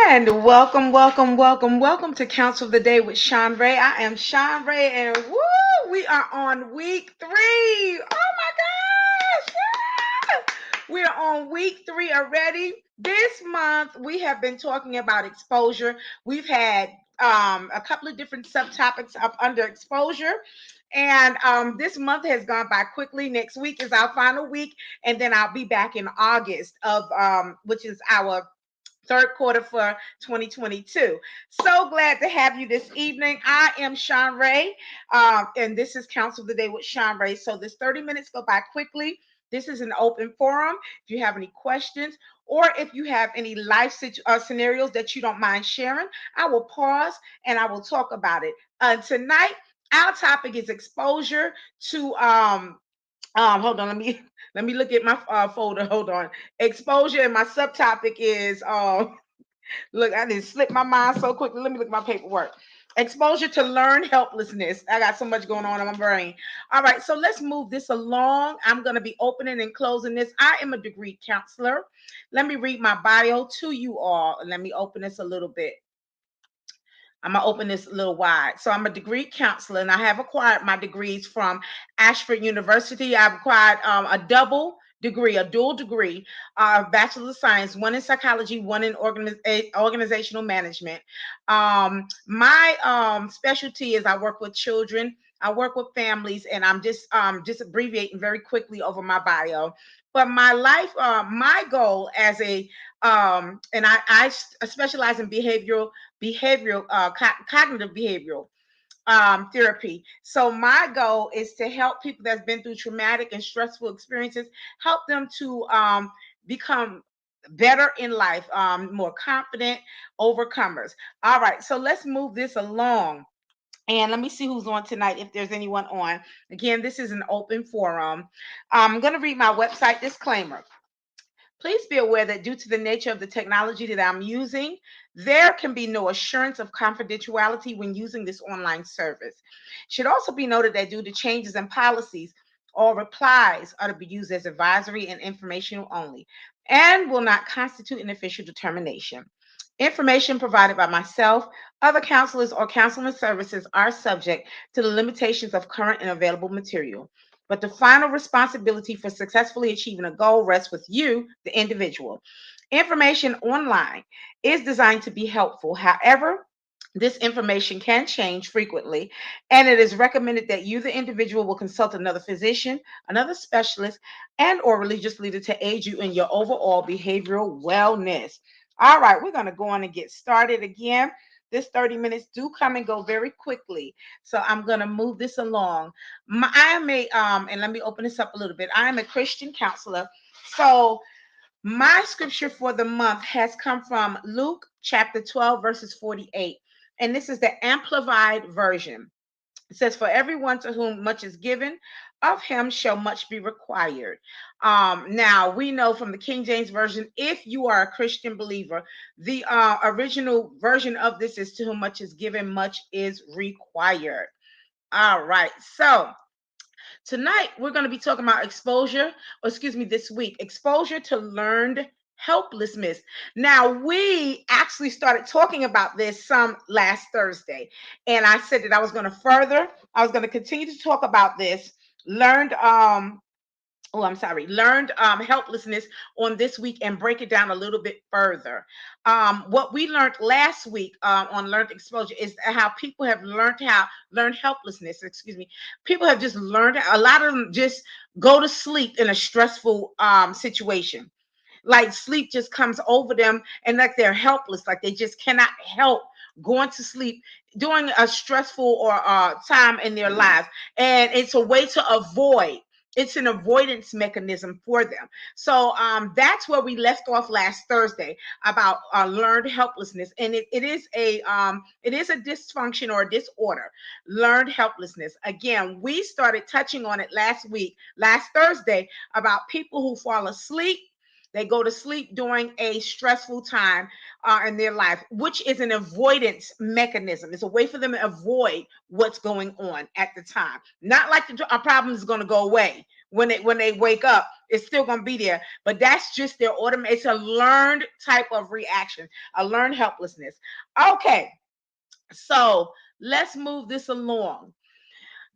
And welcome to Counsel of the Day with Shanrae. I am Shanrae, and woo, we are on week 3. Oh my gosh! We are on week 3 already. This month we have been talking about exposure. We've had a couple of different subtopics up under exposure. And this month has gone by quickly. Next week is our final week, and then I'll be back in August of which is our third quarter for 2022. So glad to have you this evening. I am Shanrae, and this is Counsel of the Day with Shanrae. So this 30 minutes go by quickly. This is an open forum. If you have any questions or if you have any life scenarios that you don't mind sharing, I will pause and I will talk about it. Tonight, our topic is exposure to hold on, let me look at my folder. Hold on. Exposure, and my subtopic is look, I didn't slip my mind so quickly. Let me look at my paperwork. Exposure to learned helplessness. I got so much going on in my brain. All right, so let's move this along. I'm going to be opening and closing this. I am a degree counselor. Let me read my bio to you all. Let me open this a little bit. I'm gonna open this a little wide. So I'm a degree counselor, and I have acquired my degrees from Ashford University. I've acquired a double degree, a dual degree, Bachelor of Science, one in psychology, one in organizational management. My specialty is I work with children, I work with families, and I'm just abbreviating very quickly over my bio. But my life, my goal as a and I specialize in cognitive behavioral therapy. So my goal is to help people that's been through traumatic and stressful experiences, help them to become better in life, more confident overcomers. All right, so let's move this along. And let me see who's on tonight, if there's anyone on. Again, this is an open forum. I'm going to read my website disclaimer. Please be aware that due to the nature of the technology that I'm using, there can be no assurance of confidentiality when using this online service. It should also be noted that due to changes in policies, all replies are to be used as advisory and informational only and will not constitute an official determination. Information provided by myself, other counselors, or counseling services are subject to the limitations of current and available material. But the final responsibility for successfully achieving a goal rests with you, the individual. Information online is designed to be helpful. However, this information can change frequently, and it is recommended that you, the individual, will consult another physician, another specialist, and or religious leader to aid you in your overall behavioral wellness. All right, we're going to go on and get started again. This 30 minutes do come and go very quickly. So I'm going to move this along. I am and let me open this up a little bit. I am a Christian counselor. So my scripture for the month has come from Luke chapter 12, verses 48. And this is the amplified version. It says, "For everyone to whom much is given, of him shall much be required." Now, we know from the King James Version, if you are a Christian believer, the original version of this is, "To whom much is given, much is required." All right. So tonight we're going to be talking about exposure, or excuse me, this week, exposure to learned helplessness. Now, we actually started talking about this some last Thursday, and I said that I was going to continue to talk about this learned learned helplessness on this week and break it down a little bit further. What we learned last week on learned exposure is how people have learned helplessness. Excuse me. People have just learned. A lot of them just go to sleep in a stressful situation, like sleep just comes over them and like they're helpless, like they just cannot help going to sleep during a stressful or time in their lives, and it's a way to avoid. It's an avoidance mechanism for them. So that's where we left off last Thursday about learned helplessness, and it is a dysfunction or a disorder. Learned helplessness. Again, we started touching on it last Thursday, about people who fall asleep. They go to sleep during a stressful time in their life, which is an avoidance mechanism. It's a way for them to avoid what's going on at the time. Not like a problem is going to go away when they wake up. It's still going to be there, but that's just their automatic. It's a learned type of reaction, a learned helplessness. Okay, so let's move this along.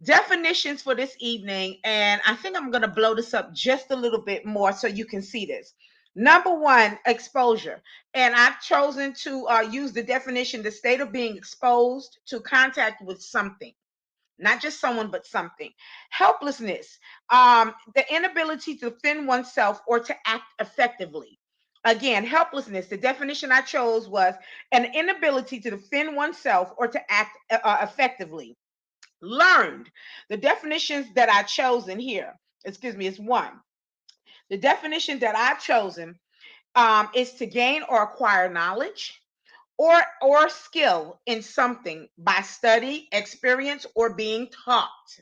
Definitions for this evening, and I think I'm going to blow this up just a little bit more so you can see this. Number one, exposure. And I've chosen to use the definition: the state of being exposed to contact with something, not just someone, but something. Helplessness, the inability to defend oneself or to act effectively. Again, helplessness, the definition I chose was an inability to defend oneself or to act effectively. Learned, the definitions that I chosen here, excuse me, is one. The definition that I've chosen is to gain or acquire knowledge or skill in something by study, experience, or being taught.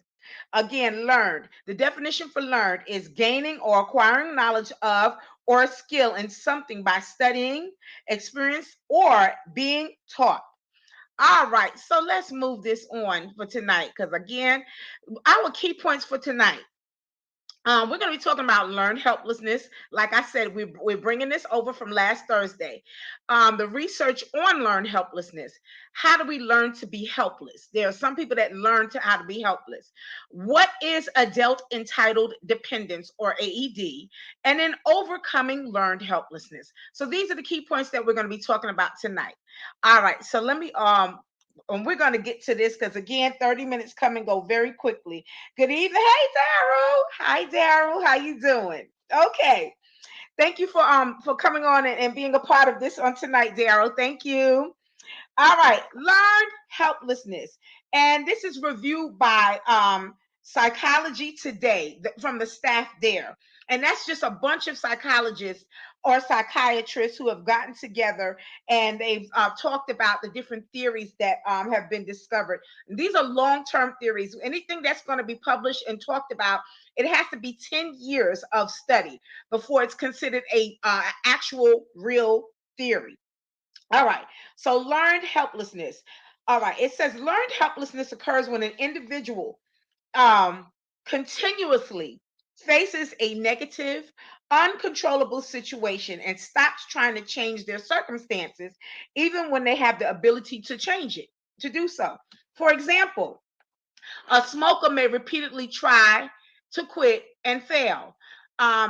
Again, learned. The definition for learned is gaining or acquiring knowledge of or skill in something by studying, experience, or being taught. All right, so let's move this on for tonight, because again, our key points for tonight. We're going to be talking about learned helplessness. Like I said, we're bringing this over from last Thursday. The research on learned helplessness. How do we learn to be helpless? There are some people that learn to how to be helpless. What is adult entitled dependence, or AED? And then overcoming learned helplessness. So these are the key points that we're going to be talking about tonight. All right, so let me and we're going to get to this because again, 30 minutes come and go very quickly. Good evening. Hey, Daryl. Hi, Daryl. How you doing? Okay. Thank you for coming on and being a part of this on tonight, Daryl. Thank you. All right, learned helplessness. And this is reviewed by Psychology Today from the staff there. And that's just a bunch of psychologists or psychiatrists who have gotten together, and they've talked about the different theories that have been discovered. And these are long-term theories. Anything that's going to be published and talked about, it has to be 10 years of study before it's considered a actual real theory. All right. So learned helplessness. All right. It says learned helplessness occurs when an individual um, continuously faces a negative, uncontrollable situation and stops trying to change their circumstances, even when they have the ability to change it, to do so. For example, a smoker may repeatedly try to quit and fail.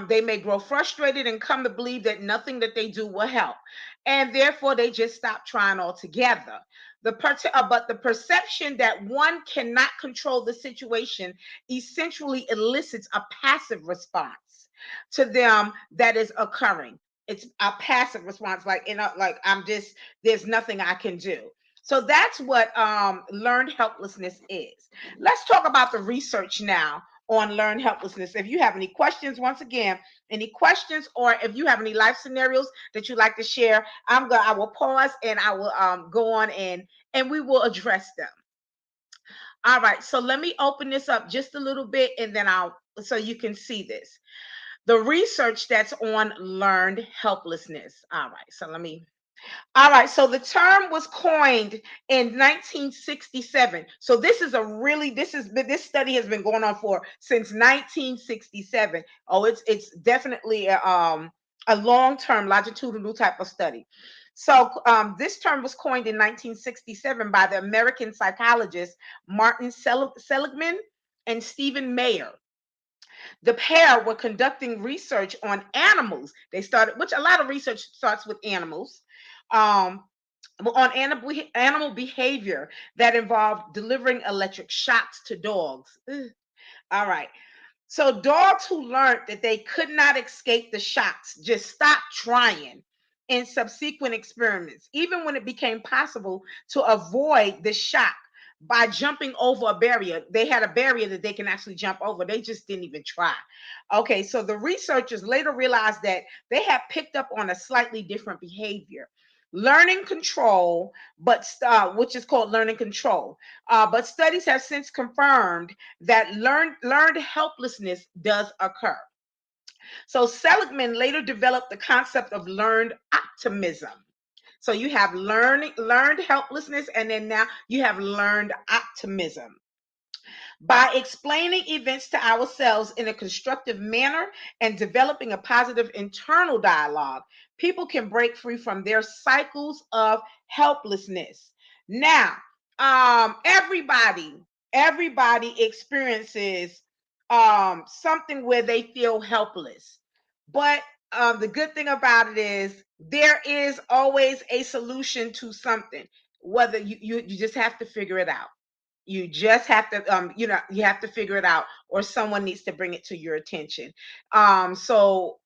They may grow frustrated and come to believe that nothing that they do will help, and therefore they just stop trying altogether. But the perception that one cannot control the situation essentially elicits a passive response to them that is occurring. It's a passive response, like I'm just, there's nothing I can do. So that's what learned helplessness is. Let's talk about the research now on learned helplessness. If you have any questions, once again, any questions, or if you have any life scenarios that you'd like to share, I will pause and I will go on and we will address them. All right, so let me open this up just a little bit and then so you can see this. The research that's on learned helplessness. All right, so all right, so the term was coined in 1967. So this study has been going on for since 1967. Oh, it's definitely a long-term longitudinal type of study. So this term was coined in 1967 by the American psychologist Martin Seligman and Stephen Mayer. The pair were conducting research on animals. They started, which a lot of research starts with animals, um, on animal behavior that involved delivering electric shocks to dogs. Ugh. All right. So dogs who learned that they could not escape the shocks just stopped trying in subsequent experiments, even when it became possible to avoid the shock by jumping over a barrier. They had a barrier that they can actually jump over. They just didn't even try. Okay, so the researchers later realized that they had picked up on a slightly different behavior. Learning control, which is called learning control. But studies have since confirmed that learned helplessness does occur. So Seligman later developed the concept of learned optimism. So you have learned helplessness, and then now you have learned optimism. By explaining events to ourselves in a constructive manner and developing a positive internal dialogue, people can break free from their cycles of helplessness. Now, everybody experiences something where they feel helpless. But the good thing about it is there is always a solution to something. Whether you just have to figure it out. You just have to you have to figure it out, or someone needs to bring it to your attention. So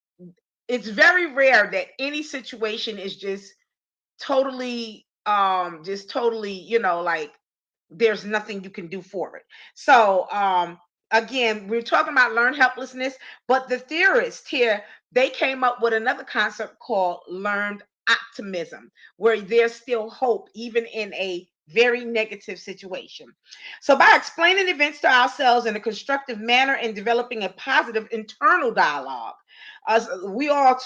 it's very rare that any situation is just totally, like there's nothing you can do for it. So again, we're talking about learned helplessness, but the theorists here, they came up with another concept called learned optimism, where there's still hope even in a very negative situation. So by explaining events to ourselves in a constructive manner and developing a positive internal dialogue, we all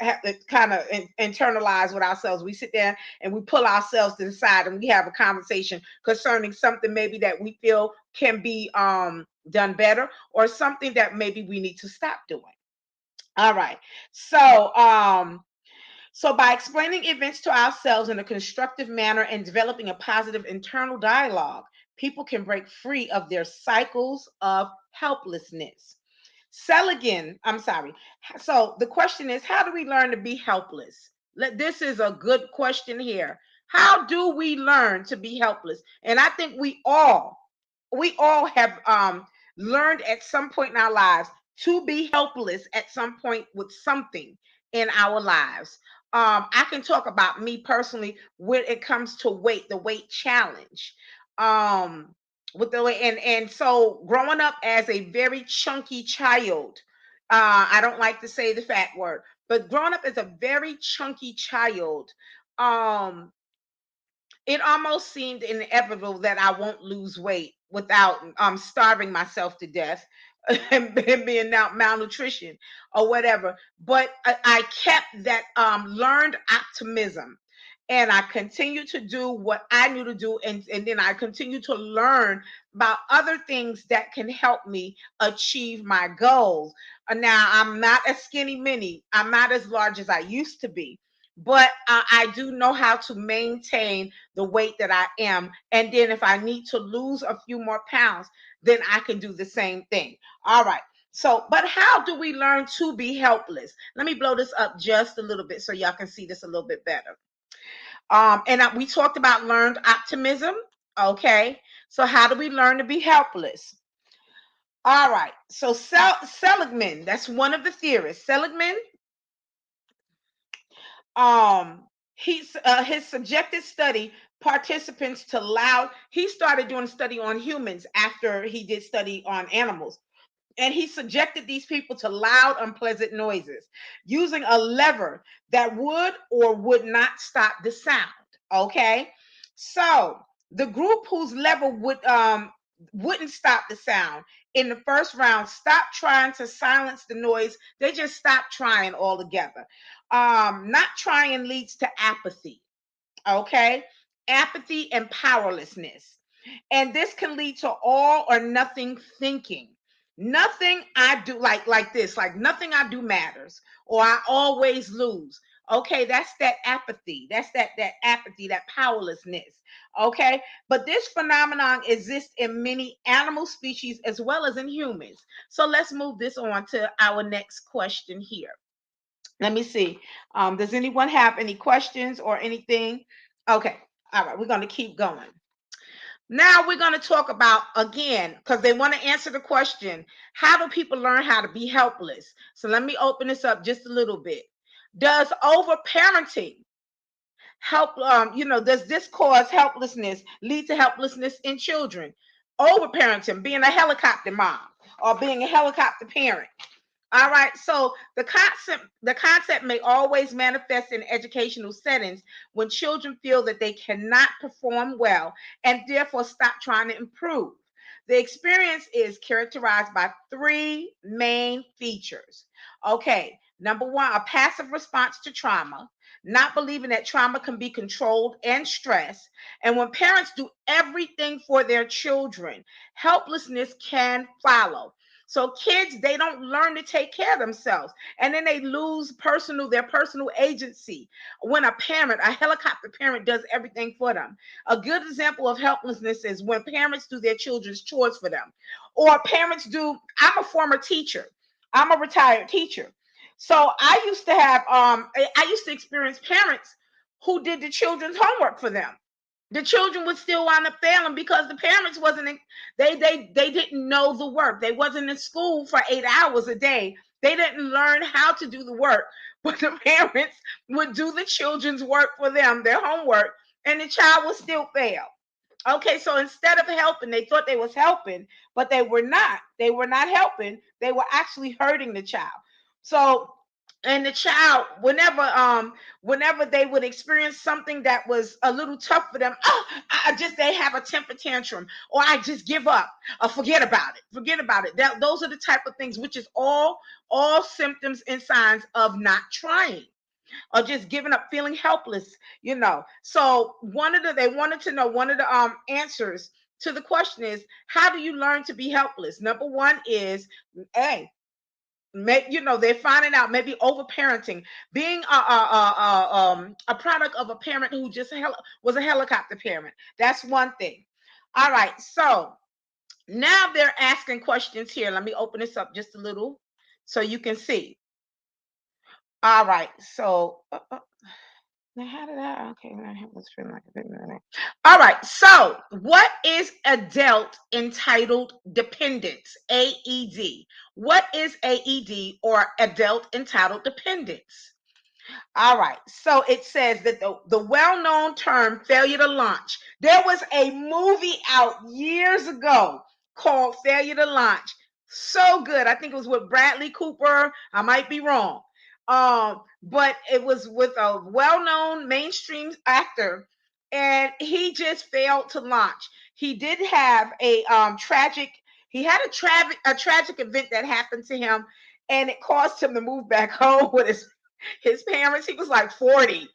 have to kind of internalize with ourselves. We sit there and we pull ourselves to the side and we have a conversation concerning something maybe that we feel can be done better, or something that maybe we need to stop doing. All right. So by explaining events to ourselves in a constructive manner and developing a positive internal dialogue, people can break free of their cycles of helplessness. I'm sorry. So the question is, how do we learn to be helpless? This is a good question here. How do we learn to be helpless? And I think we all have learned at some point in our lives to be helpless at some point with something in our lives. I can talk about me personally when it comes to weight, the weight challenge. Um, with the way and so growing up as a very chunky child, I don't like to say the fat word, but growing up as a very chunky child, um, it almost seemed inevitable that I won't lose weight without starving myself to death and being malnutrition or whatever. But I kept that learned optimism, and I continued to do what I knew to do, and then I continued to learn about other things that can help me achieve my goals. Now I'm not a skinny mini. I'm not as large as I used to be, but I do know how to maintain the weight that I am. And then if I need to lose a few more pounds, then I can do the same thing. All right. So, but how do we learn to be helpless? Let me blow this up just a little bit so y'all can see this a little bit better. We talked about learned optimism. Okay. So, how do we learn to be helpless? All right. So, Seligman, that's one of the theorists. Seligman, um his subjective study participants to loud he started doing a study on humans after he did study on animals, and he subjected these people to loud unpleasant noises using a lever that would or would not stop the sound. Okay, so the group whose lever wouldn't stop the sound in the first round stopped trying to silence the noise. They just stopped trying altogether. Not trying leads to apathy. Okay, apathy and powerlessness, and this can lead to all or nothing thinking. Nothing I do, like this, like nothing I do matters, or I always lose. Okay, that's that apathy. That's that apathy, that powerlessness. Okay, but this phenomenon exists in many animal species as well as in humans. So let's move this on to our next question here. Let me see. Does anyone have any questions or anything? Okay, all right, we're going to keep going. Now we're going to talk about, again, because they want to answer the question, how do people learn how to be helpless? So let me open this up just a little bit. Does over parenting help, does this cause helplessness, lead to helplessness in children? Over parenting, being a helicopter mom or being a helicopter parent. All right. So the concept may always manifest in educational settings when children feel that they cannot perform well and therefore stop trying to improve. The experience is characterized by three main features. Okay. Number one, a passive response to trauma, not believing that trauma can be controlled and stressed. And when parents do everything for their children, helplessness can follow. So kids, they don't learn to take care of themselves, and then they lose their personal agency when a parent, a helicopter parent, does everything for them. A good example of helplessness is when parents do their children's chores for them, or parents do. I'm a former teacher. I'm a retired teacher. So I used to have I used to experience parents who did the children's homework for them. The children would still wind up failing because the parents wasn't in, they didn't know the work. They wasn't in school for 8 hours a day. They didn't learn how to do the work, but the parents would do the children's work for them, their homework, and the child would still fail. Okay, so instead of helping, they thought they was helping, but they were not. They were not helping. They were actually hurting the child. So, and the child, whenever they would experience something that was a little tough for them, oh, they have a temper tantrum, or I just give up, or forget about it. Forget about it. Those are the type of things, which is all symptoms and signs of not trying, or just giving up, feeling helpless. So they wanted to know, one of the answers to the question is, how do you learn to be helpless? Number one is, hey, they're finding out, maybe over parenting, being a product of a parent who just was a helicopter parent. That's one thing. All right, so now they're asking questions here. Let me open this up just a little so you can see. All right, so now how did I? Okay, now I was feeling like a bit minute. All right, so what is adult entitled dependence? AED. What is AED, or adult entitled dependence? All right, so it says that the well-known term failure to launch. There was a movie out years ago called Failure to Launch. So good. I think it was with Bradley Cooper. I might be wrong. But it was with a well-known mainstream actor, and he just failed to launch. He did have a tragic. He had a tragic event that happened to him, and it caused him to move back home with his parents. He was like 40,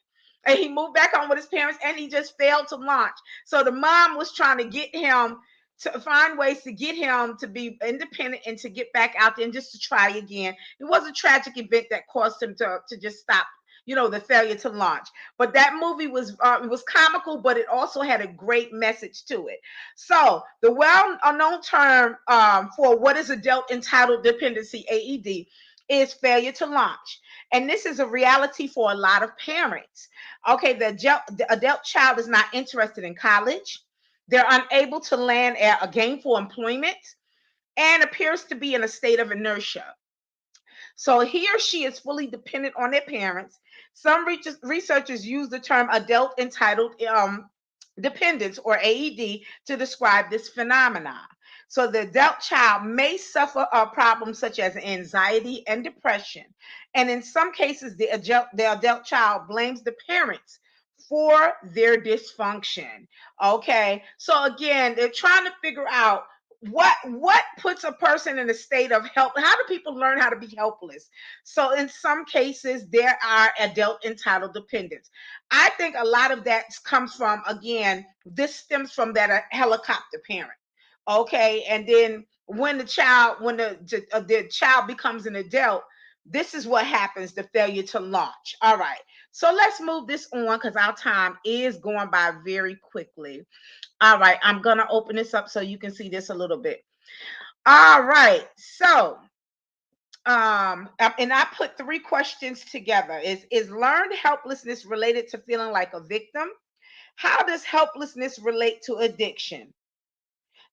and he moved back home with his parents, and he just failed to launch. So the mom was trying to get him to find ways to get him to be independent and to get back out there and just to try again. It was a tragic event that caused him to just stop, the failure to launch. But that movie was it was comical, but it also had a great message to it. So the well-known term for what is adult entitled dependency, AED, is failure to launch. And this is a reality for a lot of parents. Okay, the adult child is not interested in college. They're unable to land a gainful employment and appears to be in a state of inertia. So he or she is fully dependent on their parents. Some researchers use the term adult entitled dependence, or AED, to describe this phenomenon. So the adult child may suffer problems such as anxiety and depression. And in some cases, the adult child blames the parents for their dysfunction. Okay. So again, they're trying to figure out what puts a person in a state of help. How do people learn how to be helpless? So in some cases, there are adult entitled dependents. I think a lot of that comes from, again, this stems from that helicopter parent. Okay, and then when the child becomes an adult, this is what happens: the failure to launch. All right, so let's move this on because our time is going by very quickly. All right, I'm gonna open this up so you can see this a little bit. All right, so and I put three questions together. Is learned helplessness related to feeling like a victim? How does helplessness relate to addiction?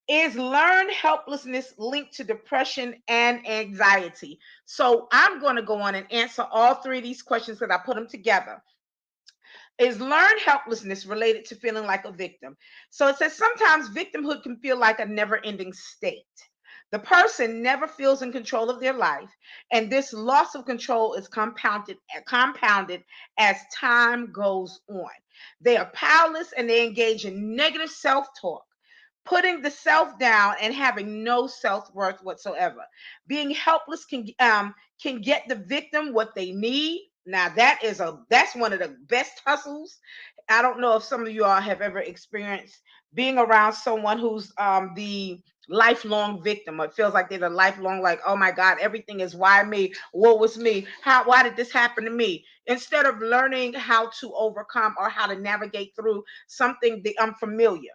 Is learned helplessness linked to depression and anxiety? So I'm going to go on and answer all three of these questions that I put them together. Is learned helplessness related to feeling like a victim? So it says sometimes victimhood can feel like a never ending state. The person never feels in control of their life, and this loss of control is compounded as time goes on. They are powerless and they engage in negative self talk, putting the self down and having no self-worth whatsoever. Being helpless can get the victim what they need. Now that's one of the best hustles. I don't know if some of you all have ever experienced being around someone who's the lifelong victim, or it feels like they're the lifelong, like, oh my God, everything is why me, what was me, why did this happen to me, instead of learning how to overcome or how to navigate through something the unfamiliar.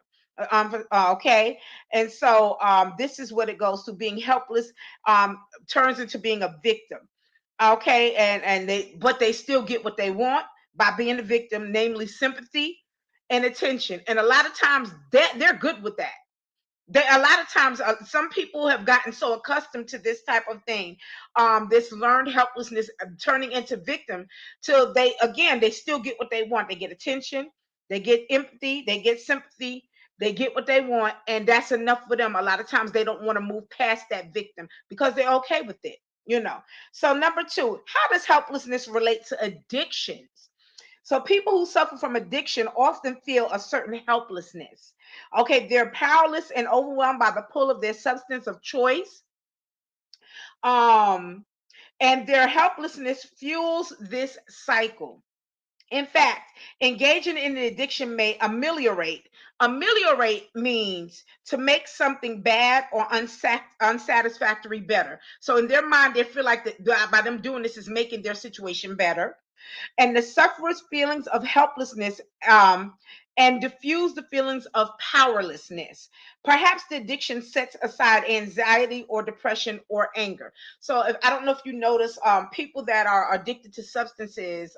Okay, and so this is what it goes to: being helpless turns into being a victim. Okay, and they still get what they want by being a victim, namely sympathy and attention. And a lot of times that they're good with that. A lot of times, some people have gotten so accustomed to this type of thing, this learned helplessness turning into victim, till they still get what they want. They get attention, they get empathy, they get sympathy, they get what they want, and that's enough for them. A lot of times, they don't want to move past that victim because they're okay with it. You know. So number two, how does helplessness relate to addictions? So people who suffer from addiction often feel a certain helplessness. Okay, they're powerless and overwhelmed by the pull of their substance of choice. Um, and their helplessness fuels this cycle. In fact, engaging in the addiction may ameliorate. Ameliorate means to make something bad or unsatisfactory better. So in their mind, they feel like that by them doing this is making their situation better, and the sufferer's feelings of helplessness, and diffuse the feelings of powerlessness. Perhaps the addiction sets aside anxiety or depression or anger. So I don't know if you notice, people that are addicted to substances,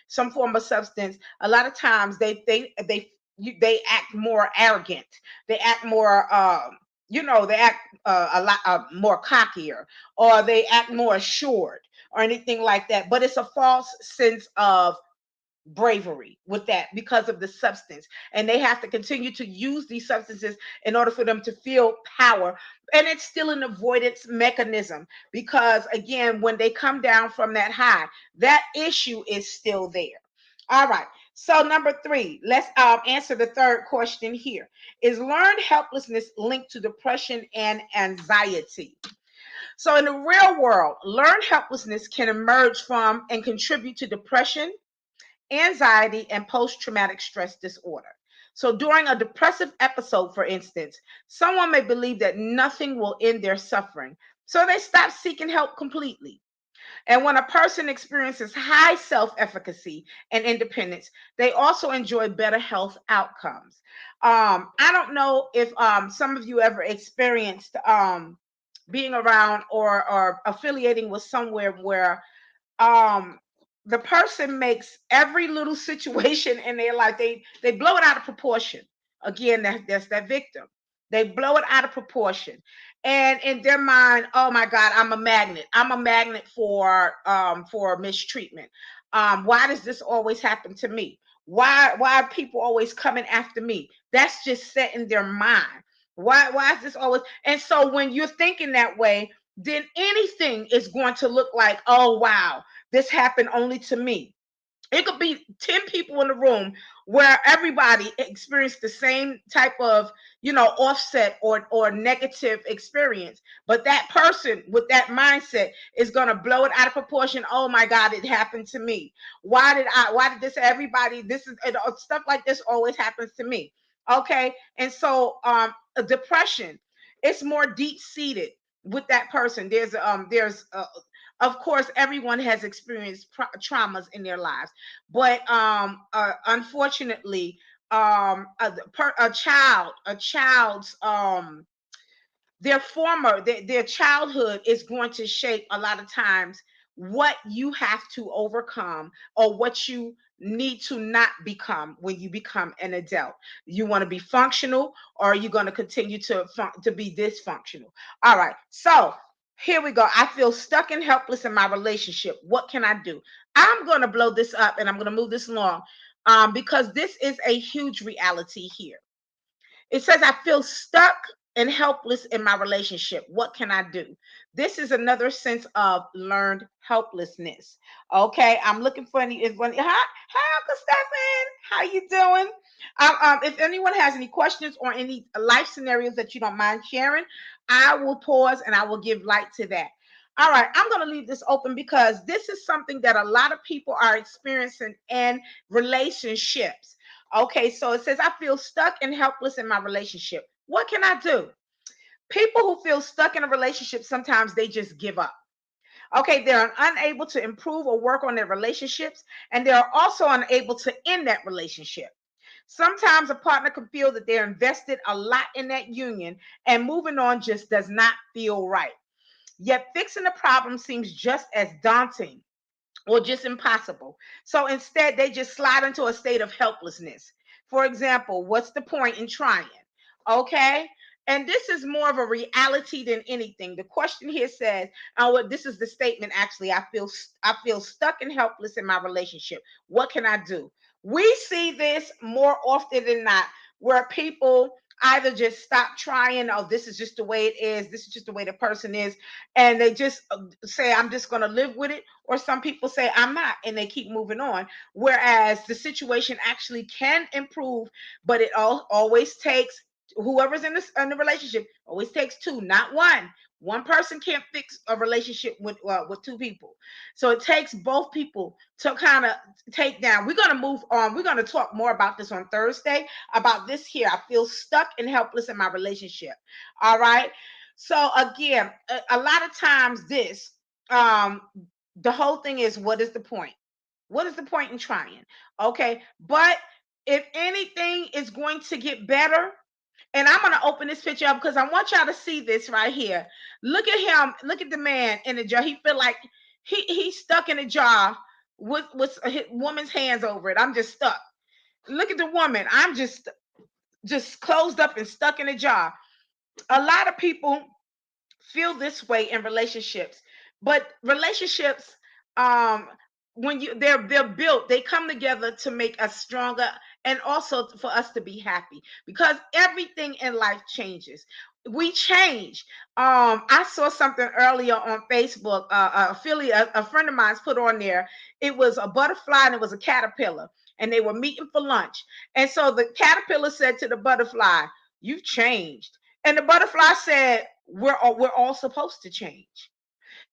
some form of substance, a lot of times they act more arrogant. They act more, they act a lot more cockier, or they act more assured, or anything like that. But it's a false sense of bravery with that because of the substance. And they have to continue to use these substances in order for them to feel power. And it's still an avoidance mechanism because, again, when they come down from that high, that issue is still there. All right. So, number three, let's answer the third question here. Is learned helplessness linked to depression and anxiety? So, in the real world, learned helplessness can emerge from and contribute to depression, anxiety, and post traumatic stress disorder. So, during a depressive episode, for instance, someone may believe that nothing will end their suffering. So, they stop seeking help completely. And when a person experiences high self efficacy and independence, they also enjoy better health outcomes. I don't know if some of you ever experienced being around or affiliating with somewhere where um the person makes every little situation in their life, they blow it out of proportion. Again, that's that victim. They blow it out of proportion, and in their mind, oh my God, I'm a magnet for mistreatment. Why does this always happen to me? Why are people always coming after me? That's just set in their mind. Why is this always? And so when you're thinking that way, then anything is going to look like, oh wow, this happened only to me. It could be 10 people in the room where everybody experienced the same type of, offset or negative experience. But that person with that mindset is going to blow it out of proportion. Oh my God, it happened to me. Why did this, everybody, this is, stuff like this always happens to me. Okay. And so, depression. It's more deep seated with that person. Of course, everyone has experienced traumas in their lives, but unfortunately, a child's their childhood is going to shape a lot of times what you have to overcome or what you need to not become when you become an adult. You want to be functional, or are you going to continue to be dysfunctional? All right, so here we go. I feel stuck and helpless in my relationship. What can I do? I'm going to blow this up and I'm going to move this along, because this is a huge reality here. It says, I feel stuck and helpless in my relationship. What can I do? This is another sense of learned helplessness. Okay, I'm looking for any. Hi, Uncle Stephen. How you doing? If anyone has any questions or any life scenarios that you don't mind sharing, I will pause and I will give light to that. All right, I'm going to leave this open because this is something that a lot of people are experiencing in relationships. Okay, so it says, I feel stuck and helpless in my relationship. What can I do? People who feel stuck in a relationship, sometimes they just give up. Okay, they're unable to improve or work on their relationships, and they're also unable to end that relationship. Sometimes a partner can feel that they're invested a lot in that union, and moving on just does not feel right. Yet fixing the problem seems just as daunting or just impossible. So instead, they just slide into a state of helplessness. For example, what's the point in trying? Okay. And this is more of a reality than anything. The question here says, this is the statement actually. I feel stuck and helpless in my relationship. What can I do? We see this more often than not, where people either just stop trying, oh, this is just the way it is, this is just the way the person is, and they just say, I'm just going to live with it. Or some people say, I'm not, and they keep moving on. Whereas the situation actually can improve, but it always takes whoever's in the relationship, always takes two, not one. One person can't fix a relationship with two people. So it takes both people to kind of take down. We're going to move on. We're going to talk more about this on Thursday, about this here. I feel stuck and helpless in my relationship. All right. So again, a lot of times um, the whole thing is, what is the point? What is the point in trying? Okay. But if anything is going to get better, and I'm going to open this picture up because I want y'all to see this right here. Look at him. Look at the man in the jar. He feel like he's stuck in a jar with a woman's hands over it. I'm just stuck. Look at the woman. I'm just closed up and stuck in a jar. A lot of people feel this way in relationships, but relationships, um when they're built, they come together to make us stronger, and also for us to be happy, because everything in life changes. We change. I saw something earlier on Facebook. A friend of mine's put on there. It was a butterfly and it was a caterpillar, and they were meeting for lunch. And so the caterpillar said to the butterfly, you've changed. And the butterfly said, we're all supposed to change.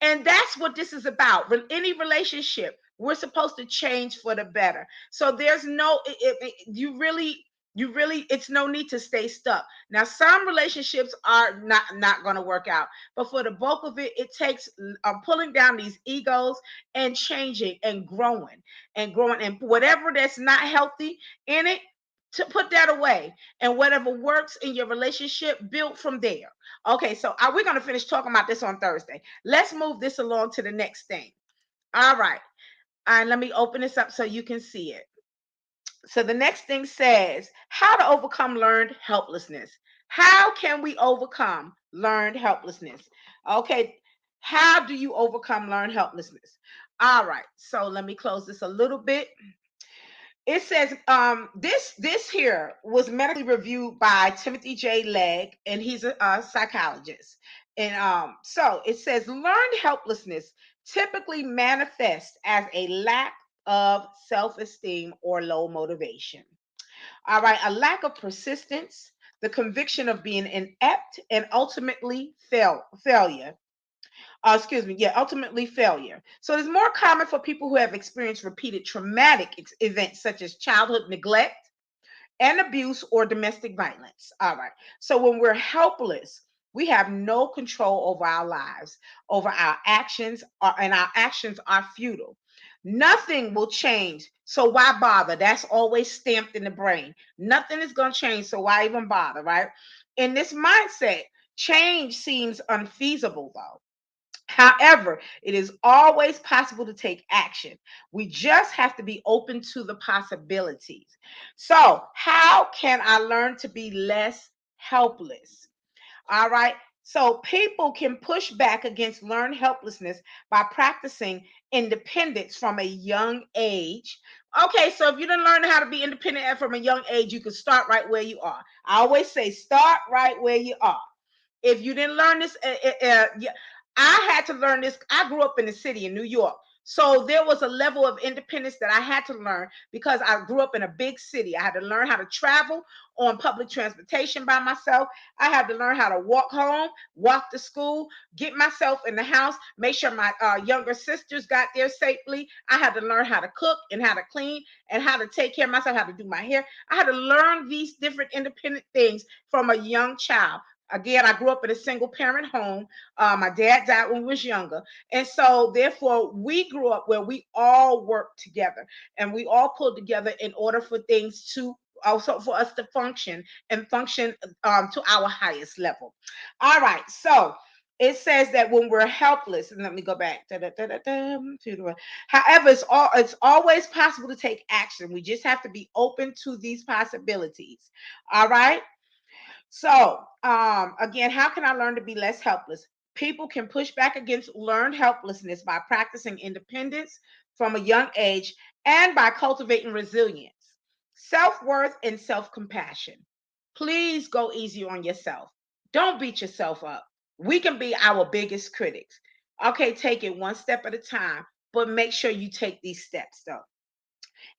And that's what this is about. Any relationship, we're supposed to change for the better. So there's no, it's no need to stay stuck. Now, some relationships are not going to work out, but for the bulk of it, it takes pulling down these egos and changing and growing, and whatever that's not healthy in it, to put that away, and whatever works in your relationship, build from there. Okay, so we're going to finish talking about this on Thursday. Let's move this along to the next thing. All right, and let me open this up so you can see it. So the next thing says, how to overcome learned helplessness. How can we overcome learned helplessness? Okay, how do you overcome learned helplessness? All right, so let me close this a little bit. It says, this here was medically reviewed by Timothy J. Legg, and he's a psychologist. And so it says, learned helplessness typically manifests as a lack of self-esteem or low motivation. All right, a lack of persistence, the conviction of being inept, and ultimately failure. Ultimately failure. So it is more common for people who have experienced repeated traumatic events such as childhood neglect and abuse or domestic violence. All right. So when we're helpless, We have no control over our lives, over our actions, and our actions are futile. Nothing will change. So why bother? That's always stamped in the brain. Nothing is going to change. So why even bother, right? In this mindset, change seems unfeasible, though. However, it is always possible to take action. We just have to be open to the possibilities. So, how can I learn to be less helpless? All right. So people can push back against learned helplessness by practicing independence from a young age. Okay, so if you didn't learn how to be independent from a young age, you can start right where you are. I always say start right where you are. If you didn't learn this, yeah, I had to learn this. I grew up in the city in New York. So there was a level of independence that I had to learn because I grew up in a big city. I had to learn how to travel on public transportation by myself. I had to learn how to walk home, walk to school, get myself in the house, make sure my younger sisters got there safely. I had to learn how to cook and how to clean and how to take care of myself, how to do my hair. I had to learn these different independent things from a young child. Again, I grew up in a single parent home. My dad died when we was younger. And so therefore we grew up where we all worked together and we all pulled together in order for things to also for us to function and function to our highest level. All right. So it says that when we're helpless, and let me go back. However, it's always possible to take action. We just have to be open to these possibilities. All right. So, again, how can I learn to be less helpless? People can push back against learned helplessness by practicing independence from a young age and by cultivating resilience, self worth, and self compassion. Please go easy on yourself. Don't beat yourself up. We can be our biggest critics. Okay, take it one step at a time, but make sure you take these steps, though.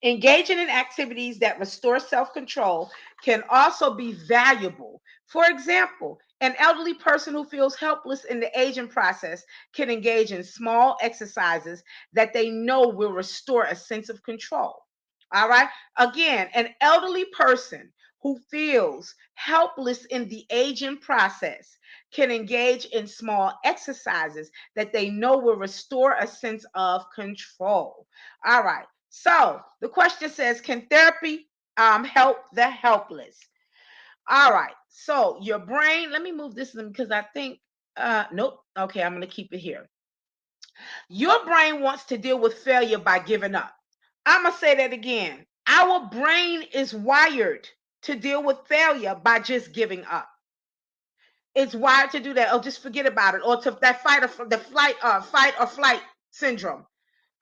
Engaging in activities that restore self control can also be valuable. For example, an elderly person who feels helpless in the aging process can engage in small exercises that they know will restore a sense of control. All right. Again, an elderly person who feels helpless in the aging process can engage in small exercises that they know will restore a sense of control. All right. So the question says, can therapy help the helpless? All right. So your brain, let me move this in because I think, nope. Okay, I'm going to keep it here. Your brain wants to deal with failure by giving up. I'm going to say that again. Our brain is wired to deal with failure by just giving up. It's wired to do that. Oh, just forget about it. Or to that fight or flight syndrome.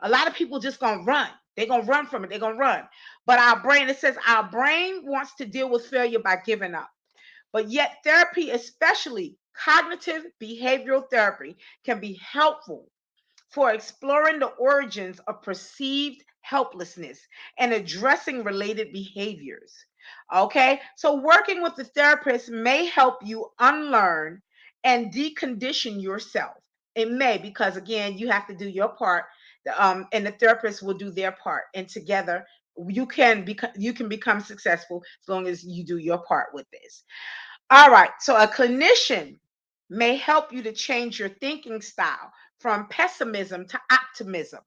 A lot of people just gonna run. They're gonna run from it. They're gonna run. But our brain, it says our brain wants to deal with failure by giving up. But yet, therapy, especially cognitive behavioral therapy, can be helpful for exploring the origins of perceived helplessness and addressing related behaviors. Okay, so working with the therapist may help you unlearn and decondition yourself. It may, because again, you have to do your part, and the therapist will do their part, and together you can become successful as long as you do your part with this. All right. So a clinician may help you to change your thinking style from pessimism to optimism.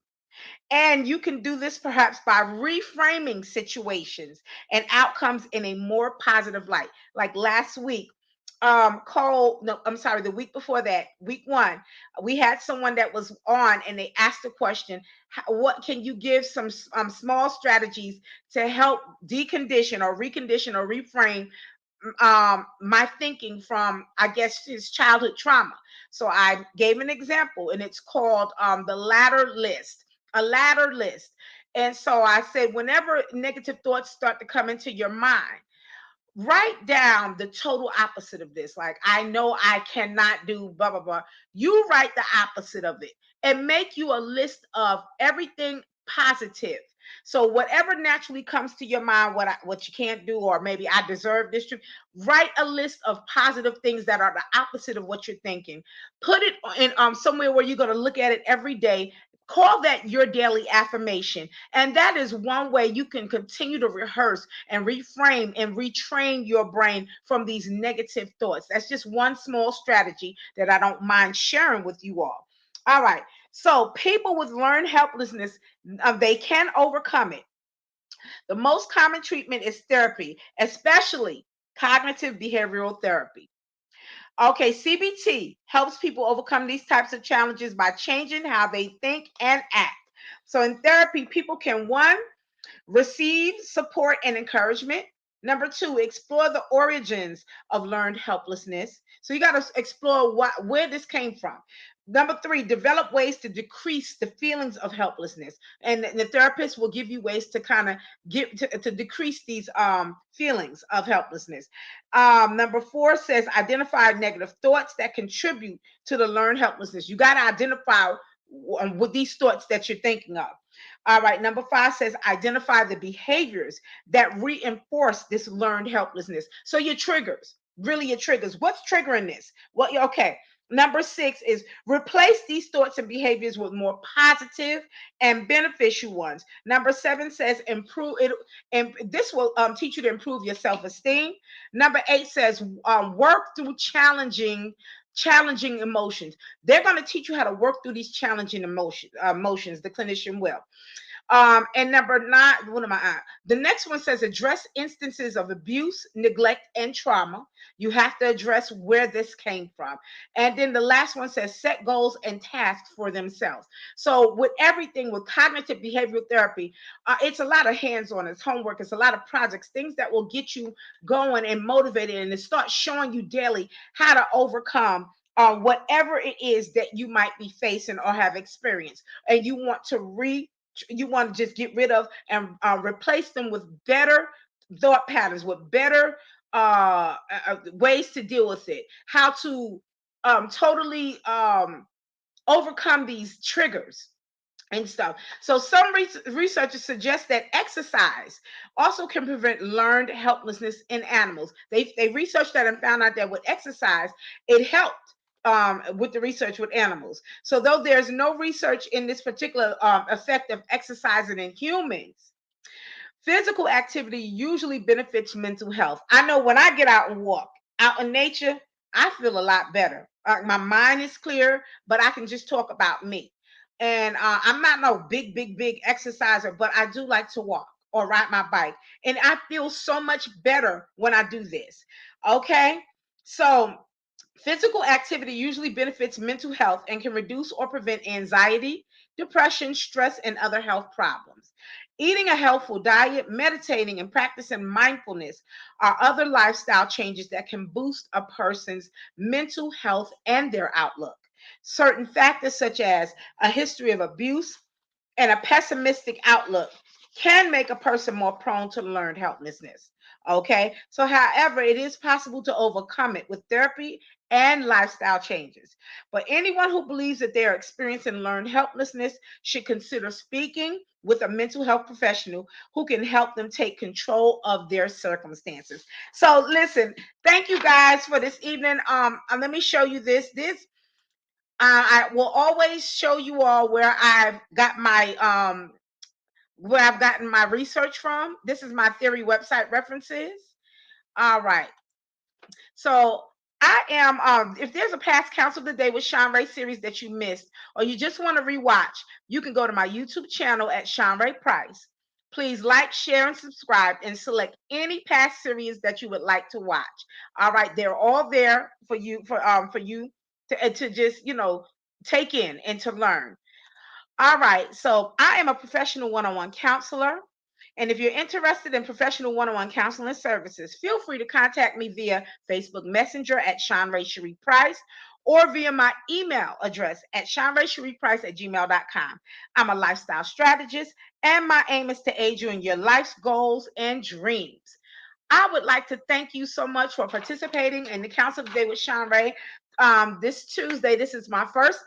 And you can do this perhaps by reframing situations and outcomes in a more positive light. Like last week, Cole, no, I'm sorry, the week before that, week one, we had someone that was on and they asked the question, what can you give some small strategies to help decondition or recondition or reframe my thinking from, I guess, his childhood trauma. So I gave an example, and it's called the ladder list. A ladder list. And so I said, whenever negative thoughts start to come into your mind, write down the total opposite of this. Like, I know I cannot do blah, blah, blah. You write the opposite of it and make you a list of everything positive. So whatever naturally comes to your mind, what you can't do, or maybe I deserve this truth, write a list of positive things that are the opposite of what you're thinking. Put it in somewhere where you're going to look at it every day. Call that your daily affirmation. And that is one way you can continue to rehearse and reframe and retrain your brain from these negative thoughts. That's just one small strategy that I don't mind sharing with you all. All right. So, people with learned helplessness, they can overcome it. The most common treatment is therapy, especially cognitive behavioral therapy. Okay, CBT helps people overcome these types of challenges by changing how they think and act. So in therapy, people can, one, receive support and encouragement. Number two, explore the origins of learned helplessness. So you got to explore where this came from. Number three, develop ways to decrease the feelings of helplessness. And the therapist will give you ways to kind of get to decrease these feelings of helplessness. Number four says identify negative thoughts that contribute to the learned helplessness. You got to identify with these thoughts that you're thinking of. All right, number five says identify the behaviors that reinforce this learned helplessness. So your triggers, really your triggers. What's triggering this? Well, okay. Number six is replace these thoughts and behaviors with more positive and beneficial ones. Number seven says improve it, and this will teach you to improve your self-esteem. Number eight says work through challenging emotions. They're going to teach you how to work through these challenging emotions. The clinician will. And number nine, what am I at? The next one says address instances of abuse, neglect, and trauma. You have to address where this came from. And then the last one says set goals and tasks for themselves. So with everything with cognitive behavioral therapy, it's a lot of hands-on, it's homework, it's a lot of projects, things that will get you going and motivated, and it starts showing you daily how to overcome whatever it is that you might be facing or have experienced, and you want to just get rid of and replace them with better thought patterns, with better ways to deal with it, how to totally overcome these triggers and stuff. So some researchers suggest that exercise also can prevent learned helplessness in animals. They researched that and found out that with exercise, it helped with the research with animals. So though there's no research in this particular effect of exercising in humans, physical activity usually benefits mental health. I know when I get out and walk out in nature, I feel a lot better. My mind is clear, but I can just talk about me. And I'm not no big exerciser, but I do like to walk or ride my bike. And I feel so much better when I do this. Okay. So physical activity usually benefits mental health and can reduce or prevent anxiety, depression, stress, and other health problems. Eating a healthful diet, meditating, and practicing mindfulness are other lifestyle changes that can boost a person's mental health and their outlook. Certain factors, such as a history of abuse and a pessimistic outlook, can make a person more prone to learned helplessness. Okay, so however, it is possible to overcome it with therapy and lifestyle changes. But anyone who believes that they are experiencing learned helplessness should consider speaking with a mental health professional who can help them take control of their circumstances. So listen, thank you guys for this evening. Let me show you this. I will always show you all where I've got my where I've gotten my research from. This is my theory website references. All right. So I am if there's a past Counsel of the Day with Shanrae series that you missed, or you just want to rewatch, you can go to my YouTube channel at Shanrae Price. Please like, share, and subscribe, and select any past series that you would like to watch. All right, they're all there for you to just take in and to learn. All right, so I am a professional one-on-one counselor. And if you're interested in professional one-on-one counseling services, feel free to contact me via Facebook Messenger at Shanrae Cherie Price or via my email address at shanraecheriprice@gmail.com. I'm a lifestyle strategist, and my aim is to aid you in your life's goals and dreams. I would like to thank you so much for participating in the Counsel Today with Shanrae. This Tuesday, this is my first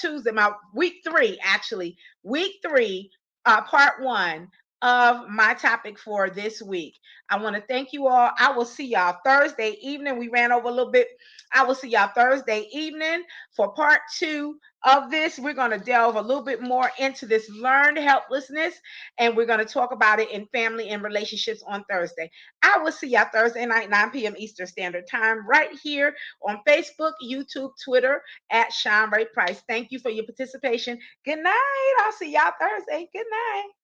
Tuesday, my week 3, actually, week 3, part 1 of my topic for this week. I want to thank you all. I will see y'all Thursday evening. We ran over a little bit. I will see y'all Thursday evening for part 2 of this. We're going to delve a little bit more into this learned helplessness, and we're going to talk about it in family and relationships on Thursday. I will see y'all Thursday night, 9 p.m. Eastern Standard Time, right here on Facebook, YouTube, Twitter at Shanrae Price. Thank you for your participation. Good night. I'll see y'all Thursday. Good night.